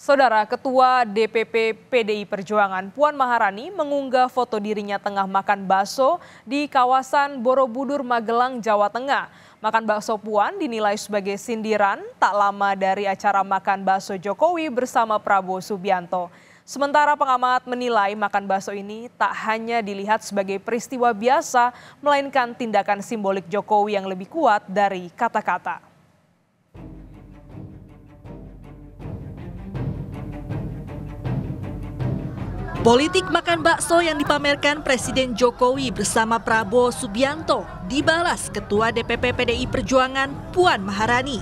Saudara Ketua DPP PDI Perjuangan Puan Maharani mengunggah foto dirinya tengah makan bakso di kawasan Borobudur, Magelang, Jawa Tengah. Makan bakso Puan dinilai sebagai sindiran tak lama dari acara makan bakso Jokowi bersama Prabowo Subianto. Sementara pengamat menilai makan bakso ini tak hanya dilihat sebagai peristiwa biasa, melainkan tindakan simbolik Jokowi yang lebih kuat dari kata-kata. Politik makan bakso yang dipamerkan Presiden Jokowi bersama Prabowo Subianto dibalas Ketua DPP PDI Perjuangan Puan Maharani.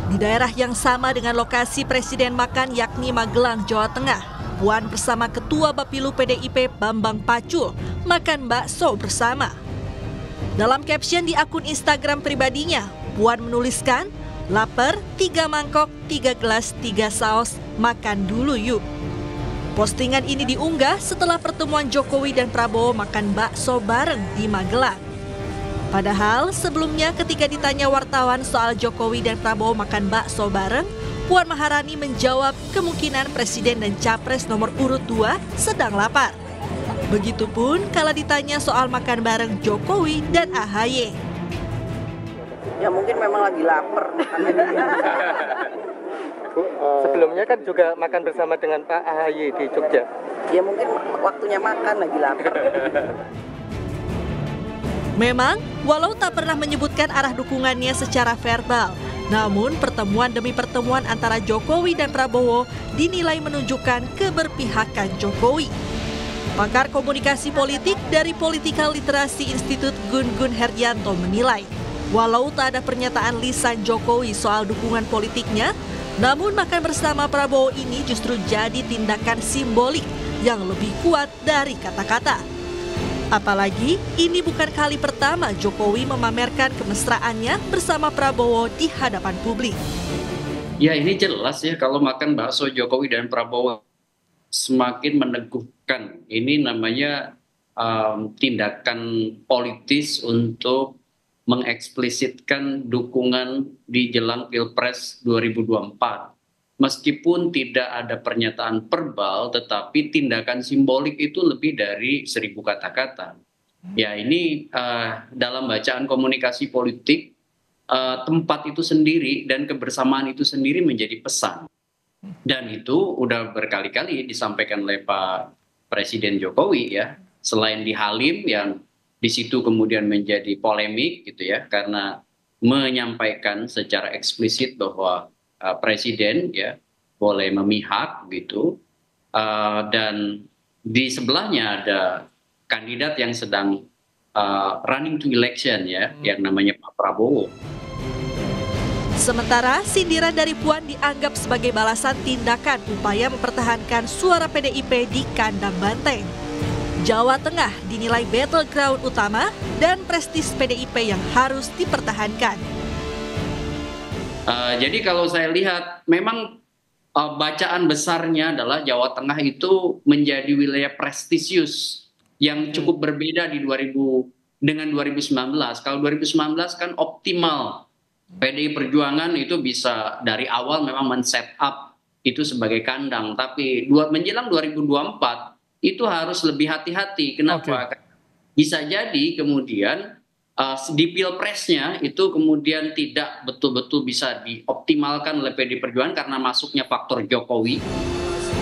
Di daerah yang sama dengan lokasi Presiden makan yakni Magelang, Jawa Tengah, Puan bersama Ketua Bapilu PDIP Bambang Pacul makan bakso bersama. Dalam caption di akun Instagram pribadinya, Puan menuliskan, "Laper, 3 mangkok, 3 gelas, 3 saus, makan dulu yuk." Postingan ini diunggah setelah pertemuan Jokowi dan Prabowo makan bakso bareng di Magelang. Padahal sebelumnya ketika ditanya wartawan soal Jokowi dan Prabowo makan bakso bareng, Puan Maharani menjawab kemungkinan Presiden dan Capres nomor urut 2 sedang lapar. Begitupun kala ditanya soal makan bareng Jokowi dan AHY. Ya mungkin memang lagi lapar. Sebelumnya kan juga makan bersama dengan Pak AHY di Jogja. Ya mungkin waktunya makan lagi lapar. Memang, walau tak pernah menyebutkan arah dukungannya secara verbal, namun pertemuan demi pertemuan antara Jokowi dan Prabowo dinilai menunjukkan keberpihakan Jokowi. Pakar komunikasi politik dari Political Literacy Institute Gun Gun Heryanto menilai, walau tak ada pernyataan lisan Jokowi soal dukungan politiknya, namun makan bersama Prabowo ini justru jadi tindakan simbolik yang lebih kuat dari kata-kata. Apalagi ini bukan kali pertama Jokowi memamerkan kemesraannya bersama Prabowo di hadapan publik. Ya ini jelas ya kalau makan bakso Jokowi dan Prabowo semakin meneguhkan. Ini namanya tindakan politis untuk mengeksplisitkan dukungan di jelang Pilpres 2024. Meskipun tidak ada pernyataan verbal, tetapi tindakan simbolik itu lebih dari 1000 kata-kata. Ya ini dalam bacaan komunikasi politik, tempat itu sendiri dan kebersamaan itu sendiri menjadi pesan. Dan itu udah berkali-kali disampaikan oleh Pak Presiden Jokowi ya. Selain di Halim yang di situ kemudian menjadi polemik gitu ya, karena menyampaikan secara eksplisit bahwa presiden ya boleh memihak gitu, dan di sebelahnya ada kandidat yang sedang running to election ya, yang namanya Pak Prabowo. Sementara sindiran dari Puan dianggap sebagai balasan tindakan upaya mempertahankan suara PDIP di kandang banteng. Jawa Tengah dinilai battleground utama dan prestis PDIP yang harus dipertahankan. Jadi kalau saya lihat memang bacaan besarnya adalah Jawa Tengah itu menjadi wilayah prestisius yang cukup berbeda di dengan 2019. Kalau 2019 kan optimal. PDI Perjuangan itu bisa dari awal memang men-set up itu sebagai kandang. Tapi menjelang 2024 itu harus lebih hati-hati. Kenapa? Okay. Bisa jadi kemudian di pilpresnya itu kemudian tidak betul-betul bisa dioptimalkan oleh PDI Perjuangan karena masuknya faktor Jokowi.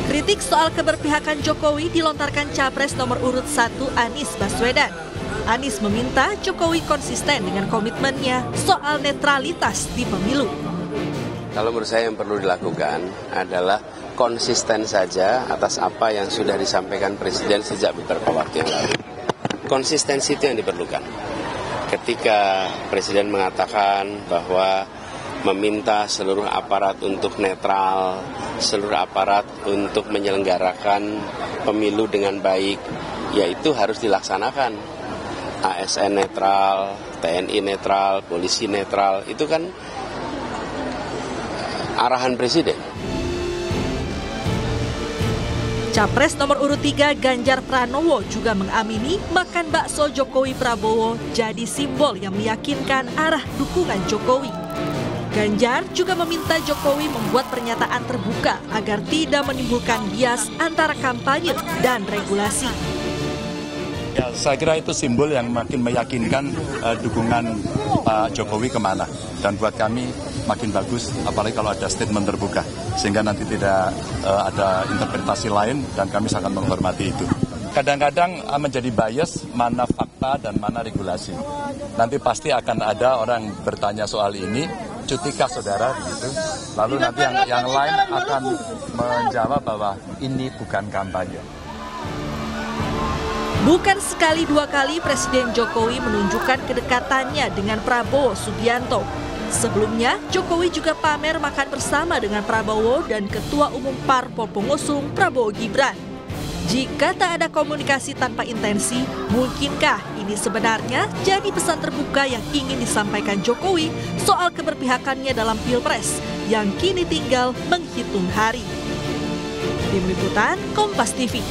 Kritik soal keberpihakan Jokowi dilontarkan Capres nomor urut 1 Anies Baswedan. Anies meminta Jokowi konsisten dengan komitmennya soal netralitas di pemilu. Kalau menurut saya yang perlu dilakukan adalah konsisten saja atas apa yang sudah disampaikan Presiden sejak beberapa waktu yang lalu. Konsistensi itu yang diperlukan. Ketika Presiden mengatakan bahwa meminta seluruh aparat untuk netral, seluruh aparat untuk menyelenggarakan pemilu dengan baik, yaitu harus dilaksanakan. ASN netral, TNI netral, polisi netral, itu kan arahan Presiden. Capres nomor urut 3 Ganjar Pranowo juga mengamini makan bakso Jokowi Prabowo jadi simbol yang meyakinkan arah dukungan Jokowi. Ganjar juga meminta Jokowi membuat pernyataan terbuka agar tidak menimbulkan bias antara kampanye dan regulasi. Ya, saya kira itu simbol yang makin meyakinkan dukungan Pak Jokowi kemana. Dan buat kami makin bagus, apalagi kalau ada statement terbuka. Sehingga nanti tidak ada interpretasi lain dan kami sangat menghormati itu. Kadang-kadang menjadi bias mana fakta dan mana regulasi. Nanti pasti akan ada orang bertanya soal ini, cutikah saudara begitu. Lalu nanti yang lain akan menjawab bahwa ini bukan kampanye. Bukan sekali dua kali Presiden Jokowi menunjukkan kedekatannya dengan Prabowo Subianto. Sebelumnya, Jokowi juga pamer makan bersama dengan Prabowo dan Ketua Umum Parpol Pengusung Prabowo Gibran. Jika tak ada komunikasi tanpa intensi, mungkinkah ini sebenarnya jadi pesan terbuka yang ingin disampaikan Jokowi soal keberpihakannya dalam Pilpres yang kini tinggal menghitung hari? Tim Liputan Kompas TV.